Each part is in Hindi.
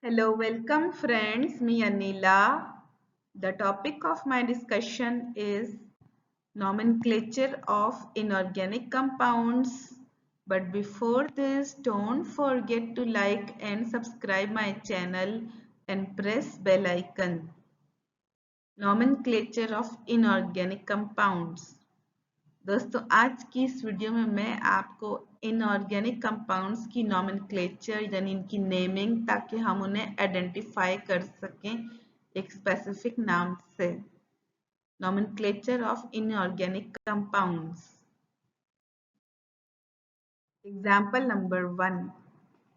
Hello, welcome friends. Me Anila. The topic of my discussion is nomenclature of inorganic compounds. But before this, don't forget to like and subscribe my channel and press bell icon. Nomenclature of inorganic compounds. दोस्तों आज की इस वीडियो में मैं आपको इनऑर्गेनिक कंपाउंड्स की नॉमेनक्लेचर यानी इनकी नेमिंग ताकि हम उन्हें आइडेंटिफाई कर सकें एक स्पेसिफिक नाम से। Nomenclature of inorganic compounds. Example number 1,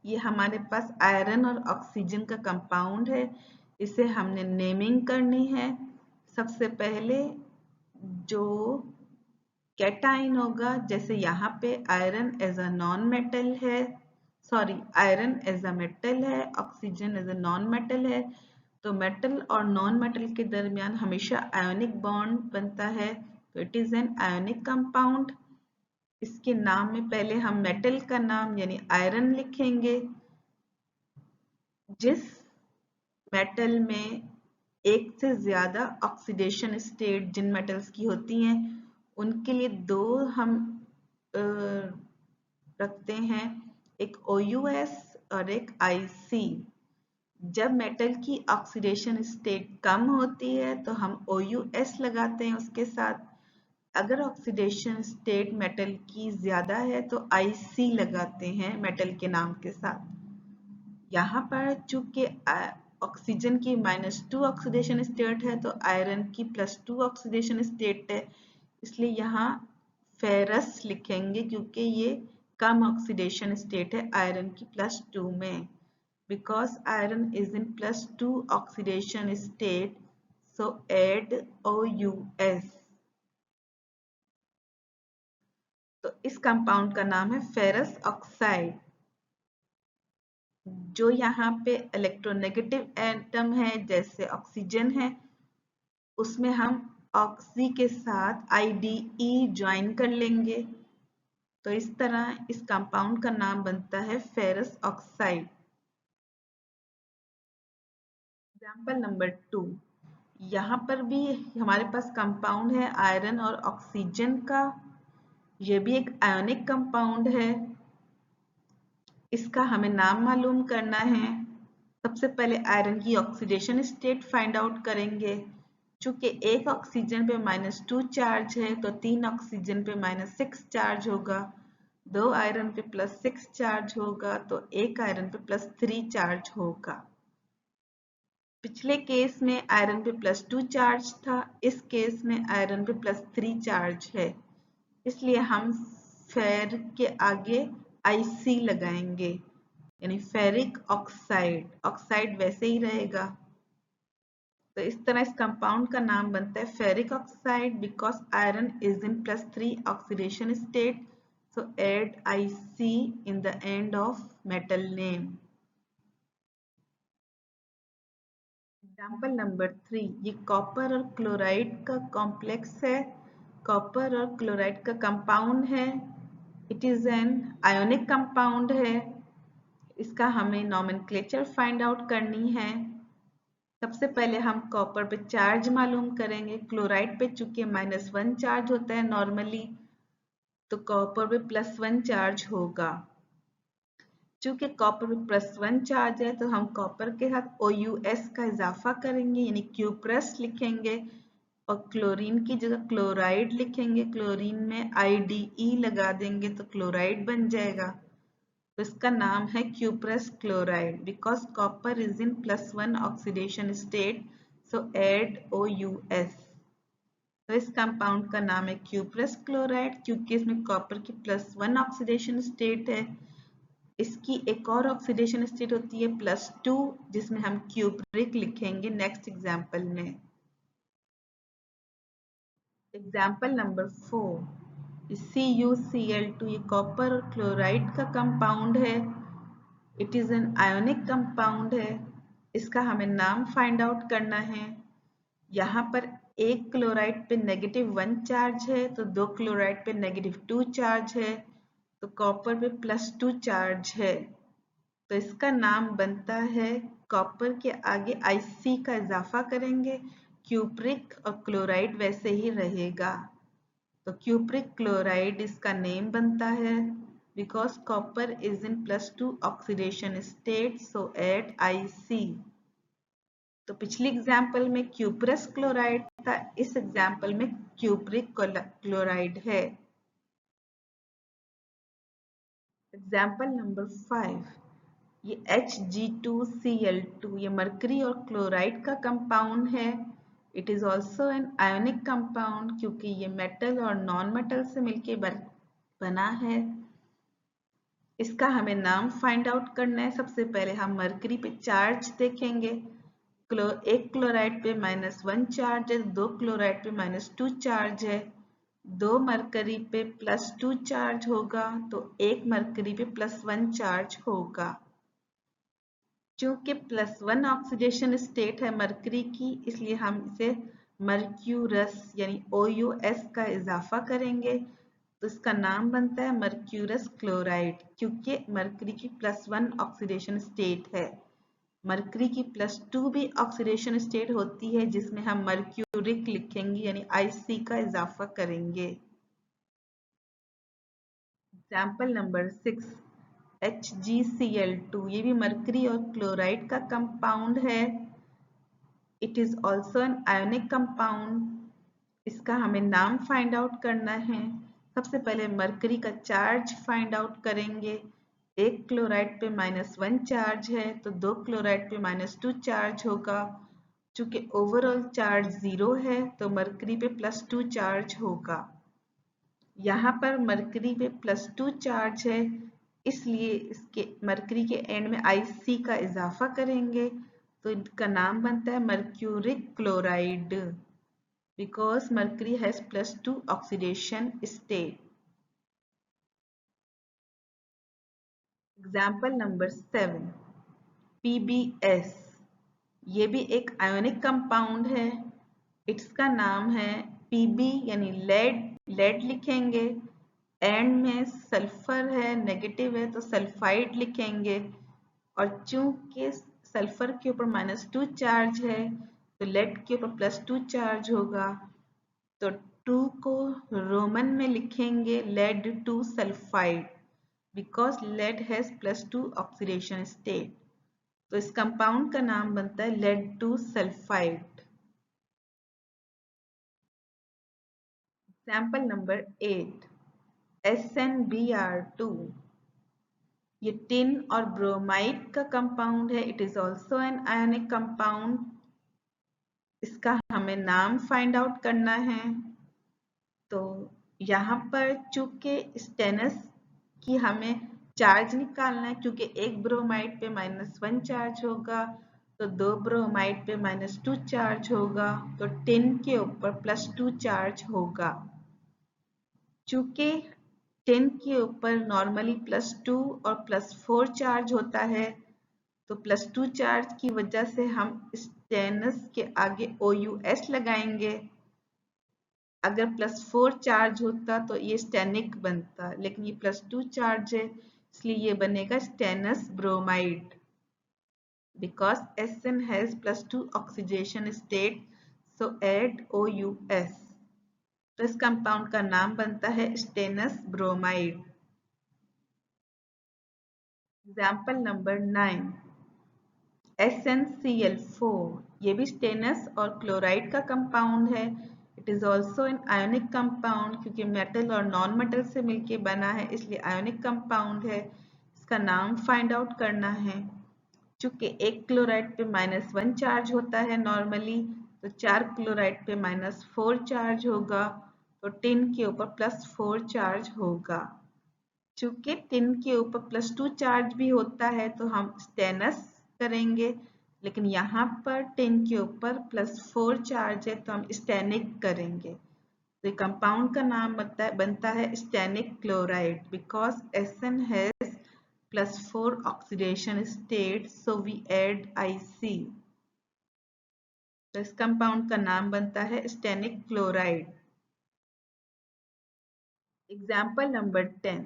ये हमारे पास आयरन और ऑक्सीजन का कंपाउंड है। इसे हमने नेमिंग करनी है। सबसे पहले जो कैटाइन होगा, जैसे यहाँ पे iron as a non metal है, आयरन एज अ मेटल है, oxygen as a non metal है, तो मेटल और नॉन मेटल के दरमियान हमेशा आयोनिक बॉन्ड बनता है, तो it is an ionic compound. इसके नाम में पहले हम मेटल का नाम यानी आयरन लिखेंगे। जिस मेटल में एक से ज्यादा ऑक्सीडेशन स्टेट जिन मेटल्स की होती हैं उनके लिए दो हम रखते हैं, एक OUS और एक IC। जब मेटल की ऑक्सीडेशन स्टेट कम होती है तो हम OUS लगाते हैं उसके साथ। अगर ऑक्सीडेशन स्टेट मेटल की ज्यादा है तो IC लगाते हैं मेटल के नाम के साथ। यहाँ पर चूंकि ऑक्सीजन की -2 ऑक्सीडेशन स्टेट है तो आयरन की +2 ऑक्सीडेशन स्टेट है, इसलिए यहाँ फेरस लिखेंगे क्योंकि ये कम ऑक्सीडेशन स्टेट है आयरन की +2 में। Because iron is in +2 oxidation state, so add OUS। तो इस कंपाउंड का नाम है फेरस ऑक्साइड। जो यहाँ पे इलेक्ट्रोनेगेटिव एटम है जैसे ऑक्सीजन है, उसमें हम ऑक्सी के साथ IDE ज्वाइन कर लेंगे, तो इस तरह इस कंपाउंड का नाम बनता है फेरस ऑक्साइड। एग्जाम्पल नंबर 2, यहाँ पर भी हमारे पास कंपाउंड है आयरन और ऑक्सीजन का। ये भी एक आयोनिक कंपाउंड है। इसका हमें नाम मालूम करना है। सबसे पहले आयरन की ऑक्सीडेशन स्टेट फाइंड आउट करेंगे। चूंकि एक ऑक्सीजन पे -2 चार्ज है तो 3 ऑक्सीजन पे -6 चार्ज होगा, 2 आयरन पे +6 चार्ज होगा तो एक आयरन पे +3 चार्ज होगा। पिछले केस में आयरन पे +2 चार्ज था, इस केस में आयरन पे +3 चार्ज है, इसलिए हम फेर के आगे IC लगाएंगे यानी फेरिक ऑक्साइड। ऑक्साइड वैसे ही रहेगा, तो इस तरह इस कंपाउंड का नाम बनता है ferric oxide because iron is in +3 oxidation state, so add IC in the end of metal name. Example number 3, ये कॉपर और क्लोराइड का कॉम्प्लेक्स है। कॉपर और क्लोराइड का कंपाउंड है। It is an ionic compound है। इसका हमें नॉमेनक्लेचर फाइंड आउट करनी है। सबसे पहले हम कॉपर पे चार्ज मालूम करेंगे। क्लोराइड पे चूंकि -1 चार्ज होता है नॉर्मली, तो कॉपर पे +1 चार्ज होगा। चूंकि कॉपर पे +1 चार्ज है तो हम कॉपर के साथ OUS का इजाफा करेंगे यानी क्यूप्रस लिखेंगे, और क्लोरीन की जगह क्लोराइड लिखेंगे। क्लोरीन में IDE लगा देंगे तो क्लोराइड बन जाएगा, तो इसका नाम है cuprous chloride because copper is in +1 oxidation state, so add OUS। तो इस कंपाउंड का नाम है क्यूप्रस क्लोराइड क्योंकि इसमें कॉपर की +1 ऑक्सीडेशन स्टेट है। इसकी एक और ऑक्सीडेशन स्टेट होती है +2, जिसमें हम क्यूप्रिक लिखेंगे नेक्स्ट एग्जाम्पल में। एग्जाम्पल नंबर 4, CuCl2, ये कॉपर और क्लोराइड का कंपाउंड है। It is an ionic compound है। इसका हमें नाम फाइंड आउट करना है। यहाँ पर एक क्लोराइड पे -1 चार्ज है तो दो क्लोराइड पे -2 चार्ज है, तो कॉपर पे +2 चार्ज है, तो इसका नाम बनता है, कॉपर के आगे Ic का इजाफा करेंगे, क्यूप्रिक और क्लोराइड वैसे ही रहेगा। तो क्यूप्रिक क्लोराइड इसका नेम बनता है, because copper is in +2 oxidation state, so add Ic। तो पिछली एग्जाम्पल में क्यूप्रस क्लोराइड था, इस एग्जाम्पल में क्यूप्रिक क्लोराइड है। एग्जाम्पल नंबर 5, ये Hg2Cl2 ये मरकरी और क्लोराइड का कंपाउंड है। It is also an ionic compound, क्योंकि ये मेटल और नॉन मेटल से मिलके बना है। इसका हमें नाम फाइंड आउट करना है। सबसे पहले हम मरकरी पे चार्ज देखेंगे। एक क्लोराइड पे -1 चार्ज है, 2 क्लोराइड पे -2 चार्ज है। 2 मरकरी पे +2 चार्ज होगा, तो एक मरकरी पे +1 चार्ज होगा। चूंकि +1 ऑक्सीडेशन स्टेट है मरकरी की, इसलिए हम इसे मर्क्यूरस यानी OUS का इजाफा करेंगे, तो इसका नाम बनता है मर्क्यूरस क्लोराइड, क्योंकि मरकरी की +1 ऑक्सीडेशन स्टेट है। मरकरी की +2 भी ऑक्सीडेशन स्टेट होती है, जिसमें हम मर्क्यूरिक लिखेंगे यानी Ic का इजाफा करेंगे। एग्जाम्पल नंबर 6, HgCl2 ये भी मरकरी और क्लोराइड का कंपाउंड है। It is also an ionic compound. इसका हमें नाम फाइंड आउट करना है। सबसे पहले मरकरी का चार्ज फाइंड आउट करेंगे। एक क्लोराइड पे -1 चार्ज है, तो 2 क्लोराइड पे -2 चार्ज होगा। चूंकि ओवरऑल चार्ज 0 है, तो मरकरी पे +2 चार्ज होगा। यहाँ पर मरकरी पे +2 चार्ज है, इसलिए इसके मरकरी के एंड में Ic का इजाफा करेंगे, तो इनका नाम बनता है mercuric chloride, because mercury has +2 oxidation state. Example number 7, PbS ये भी एक आयोनिक कंपाउंड है। इसका नाम है Pb यानी लेड लिखेंगे, एंड में सल्फर है, नेगेटिव है तो सल्फाइड लिखेंगे, और चूंकि सल्फर के ऊपर -2 चार्ज है, तो लेड के ऊपर +2 चार्ज होगा, तो 2 को रोमन में लिखेंगे lead2 sulphide, because lead has +2 oxidation state, तो इस कंपाउंड का नाम बनता है lead2 sulphide. Example number 8, SnBr2 ये टिन और ब्रोमाइड का कंपाउंड है। It is also an ionic compound. इसका हमें नाम फाइंड आउट करना है। तो यहाँ पर चूंकि स्टेनस की हमें चार्ज निकालना है, क्योंकि एक ब्रोमाइड पे -1 चार्ज होगा, तो 2 ब्रोमाइड पे -2 चार्ज होगा, तो टिन के ऊपर +2 चार्ज होगा। चूंकि 10 के ऊपर नॉर्मली +2 और +4 चार्ज होता है, तो +2 चार्ज की वजह से हम स्टेनस के आगे OUS लगाएंगे। अगर +4 चार्ज होता तो ये स्टेनिक बनता, लेकिन ये +2 चार्ज है, इसलिए ये बनेगा stannous bromide, because Sn has +2 oxidation state, so add OUS। तो इस कंपाउंड का नाम बनता है stannous bromide. Example number 9, SnCl4 ये भी स्टेनस और क्लोराइड का कंपाउंड है। It is also an ionic compound, क्योंकि मेटल और नॉन मेटल से मिलके बना है, इसलिए आयोनिक कंपाउंड है। इसका नाम फाइंड आउट करना है। चूंकि एक क्लोराइड पे -1 चार्ज होता है नॉर्मली, तो 4 क्लोराइड पे -4 चार्ज होगा, तो टिन के ऊपर +4 चार्ज होगा। चूंकि टिन के ऊपर +2 चार्ज भी होता है, तो हम स्टेनस करेंगे, लेकिन यहाँ पर टिन के ऊपर +4 चार्ज है, तो हम स्टेनिक करेंगे। तो कंपाउंड का नाम बनता है stannic chloride, because Sn has +4 oxidation state, so we add Ic। तो इस कंपाउंड का नाम बनता है स्टेनिक क्लोराइड। एग्जाम्पल नंबर 10,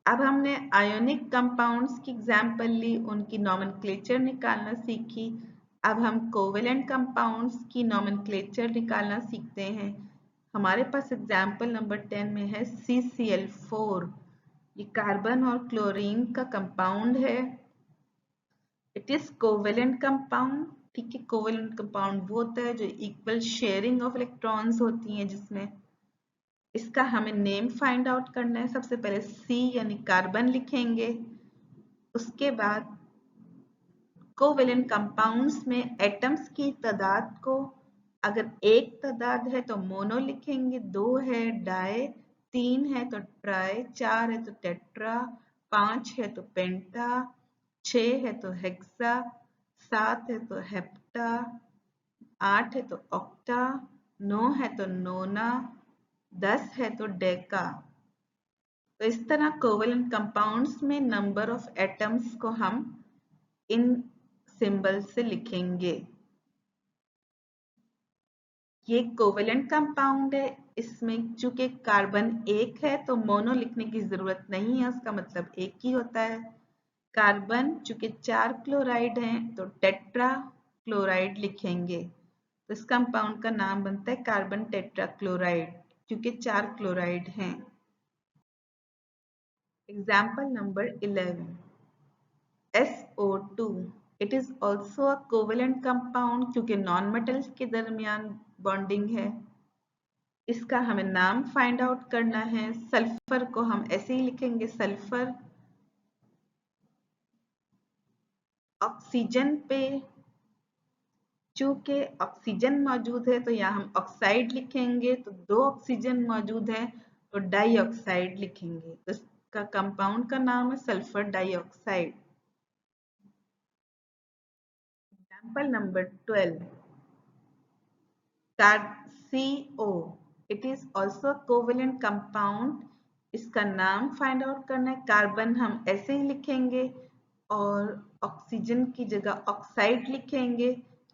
अब हमने आयोनिक कंपाउंड्स की एग्जाम्पल ली, उनकी नॉमेनक्लेचर निकालना सीखी। अब हम कोवेलेंट कंपाउंड्स की नॉमेनक्लेचर निकालना सीखते हैं। हमारे पास एग्जाम्पल नंबर 10 में है CCl4। ये कार्बन और क्लोरीन का कंपाउंड है। It is covalent compound. ठीक है, कोवेलेंट कंपाउंड वो होता है जो इक्वल शेयरिंग ऑफ इलेक्ट्रॉन्स होती हैं जिसमें। इसका हमें नेम फाइंड आउट करना है। सबसे पहले C यानी कार्बन लिखेंगे। उसके बाद कोवेलेंट कंपाउंड्स में एटम्स की तादाद को, अगर एक तादाद है तो मोनो लिखेंगे, 2 है डाई, 3 है तो ट्राई, 4 है तो टेट्रा, 5 है तो पेंटा, 6 है तो हेक्सा, 7 है तो हेप्टा, 8 है तो ऑक्टा, 9 है तो नोना, 10 है तो डेका। तो इस तरह कोवेलेंट कंपाउंड्स में नंबर ऑफ एटम्स को हम इन सिंबल से लिखेंगे। ये कोवेलेंट कंपाउंड है। इसमें चूंकि कार्बन एक है तो मोनो लिखने की जरूरत नहीं है, उसका मतलब एक ही होता है। कार्बन चूंकि 4 क्लोराइड हैं तो टेट्रा क्लोराइड लिखेंगे। तो इस कंपाउंड का नाम बनता है कार्बन टेट्रा क्लोराइड, क्योंकि 4 क्लोराइड हैं। Example number 11, SO2। It is also a covalent compound, क्योंकि नॉन मेटल्स के दरमियान बॉन्डिंग है। इसका हमें नाम फाइंड आउट करना है। सल्फर को हम ऐसे ही लिखेंगे, सल्फर। ऑक्सीजन पे चूंकि ऑक्सीजन मौजूद है तो यहाँ हम ऑक्साइड लिखेंगे, तो 2 ऑक्सीजन मौजूद है तो डाइऑक्साइड लिखेंगे। तो इसका कंपाउंड का नाम है sulphur dioxide. Example number 12, CO। It is also covalent compound. इसका नाम फाइंड आउट करना है। कार्बन हम ऐसे ही लिखेंगे और ऑक्सीजन की जगह ऑक्साइड लिखेंगे।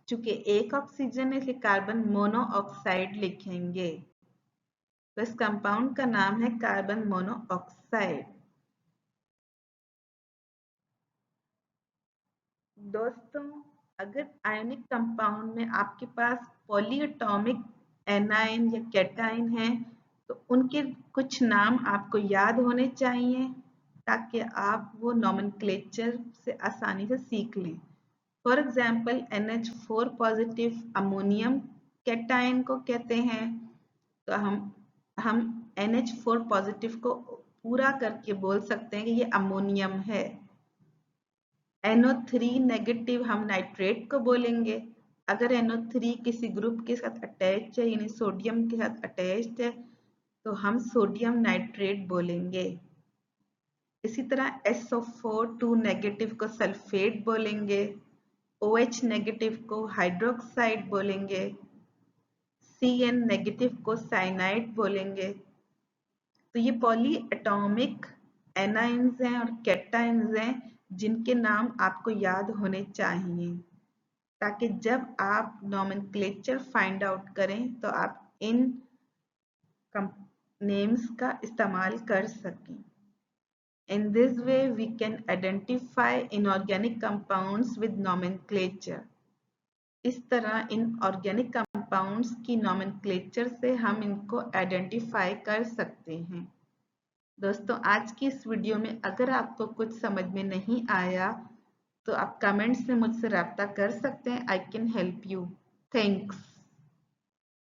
चूंकि एक ऑक्सीजन है इसलिए कार्बन मोनोऑक्साइड लिखेंगे। तो इस कंपाउंड का नाम है कार्बन मोनोऑक्साइड। दोस्तों, अगर आयनिक कंपाउंड में आपके पास पॉलीएटॉमिक एनाइन या कैटाइन है तो उनके कुछ नाम आपको याद होने चाहिए ताकि आप वो नॉमेनक्लेचर से आसानी से सीख लें। For example NH4 positive ammonium cation को कहते हैं। तो हम NH4 पॉजिटिव को पूरा करके बोल सकते हैं कि ये अमोनियम है। NO3 नेगेटिव हम नाइट्रेट को बोलेंगे। अगर NO3 किसी ग्रुप के साथ अटैच है यानी सोडियम के साथ अटैच्ड है तो हम सोडियम नाइट्रेट बोलेंगे। इसी तरह SO4 2 नेगेटिव को सल्फेट बोलेंगे। OH नेगेटिव को हाइड्रोक्साइड बोलेंगे। CN नेगेटिव को साइनाइड बोलेंगे। तो ये पॉली एटॉमिक एनाइंस हैं और कैटाइंस हैं जिनके नाम आपको याद होने चाहिए ताकि जब आप नॉमेनक्लेचर फाइंड आउट करें तो आप इन नेम्स का इस्तेमाल कर सकें। In this way we can identify inorganic compounds with nomenclature. इस तरह इन ऑर्गेनिक कंपाउंड्स की नॉमेनक्लेचर से हम इनको आइडेंटिफाई कर सकते हैं। दोस्तों, आज की इस वीडियो में अगर आपको कुछ समझ में नहीं आया तो आप कमेंट्स में मुझसे रब्ता कर सकते हैं। I can help you. Thanks.